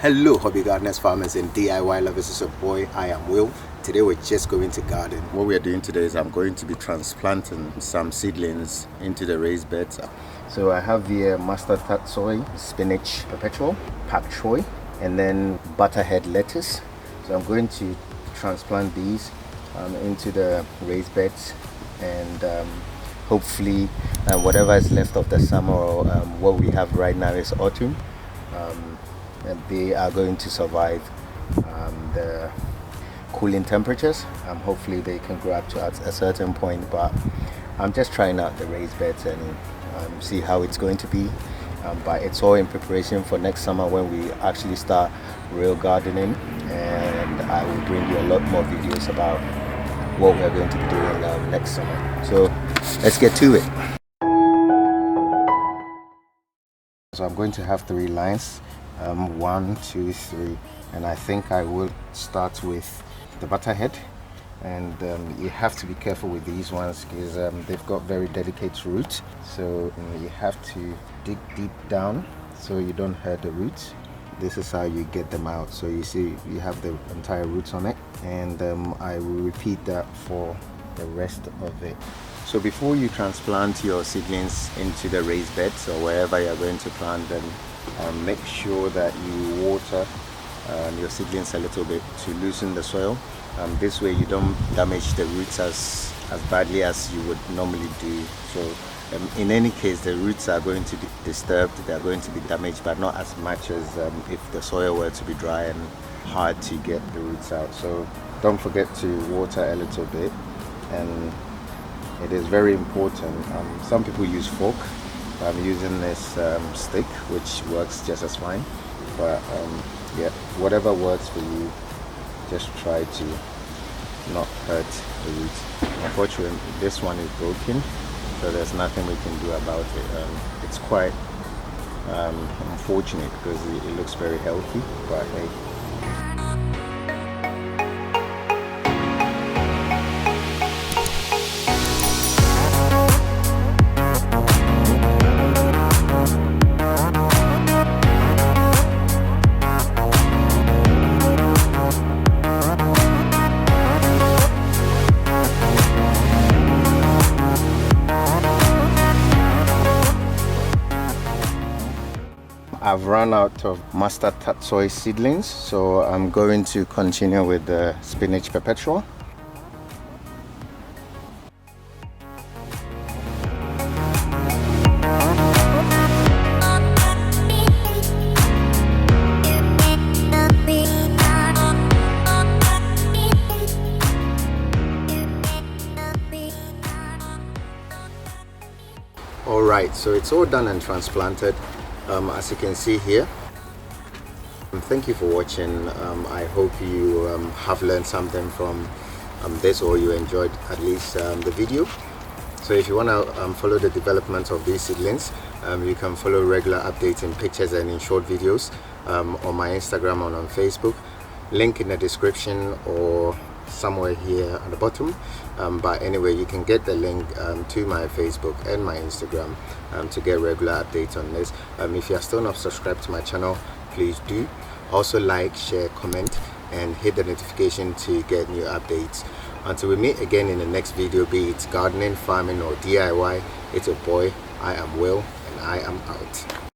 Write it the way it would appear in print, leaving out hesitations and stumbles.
Hello hobby gardeners, farmers and DIY lovers. It's your boy I.am.Will. Today we're just going to garden. What we are doing today is I'm going to be transplanting some seedlings into the raised beds. So I have here mustard Tatsoi, spinach Perpetual, Pak Choi, and then Butterhead lettuce. So I'm going to transplant these into the raised beds, and hopefully whatever is left of the summer, or what we have right now is autumn, and they are going to survive the cooling temperatures. Hopefully they can grow up to at a certain point, but I'm just trying out the raised beds and see how it's going to be. But it's all in preparation for next summer when we actually start real gardening, and I will bring you a lot more videos about what we're going to be doing next summer. So let's get to it. So I'm going to have 3 lines, 1, 2, 3, and I think I will start with the Butterhead. And you have to be careful with these ones because they've got very delicate roots, so you have to dig deep down so you don't hurt the roots. This is how you get them out. So you see you have the entire roots on it, and I will repeat that for the rest of it. So before you transplant your seedlings into the raised beds or wherever you're going to plant them, make sure that you water your seedlings a little bit to loosen the soil. This way you don't damage the roots as badly as you would normally do. So in any case, the roots are going to be disturbed, they are going to be damaged, but not as much as if the soil were to be dry and hard to get the roots out. So don't forget to water a little bit, and it is very important. Some people use fork. I'm using this stick, which works just as fine. But yeah, whatever works for you, just try to not hurt the roots. Unfortunately, this one is broken, so there's nothing we can do about it. It's quite unfortunate because it looks very healthy, but hey. I've run out of mustard Tatsoi seedlings, so I'm going to continue with the spinach Perpetual. Alright, so it's all done and transplanted. As you can see here. Thank you for watching. I hope you have learned something from this, or you enjoyed at least the video. So if you want to follow the development of these seedlings, you can follow regular updates in pictures and in short videos on my Instagram and on Facebook. Link in the description or somewhere here at the bottom, but anyway, you can get the link to my Facebook and my Instagram to get regular updates on this. If you are still not subscribed to my channel, please do. Also like, share, comment, and hit the notification to get new updates. Until we meet again in the next video, be it gardening, farming, or DIY, it's your boy I.am.Will, and I am out.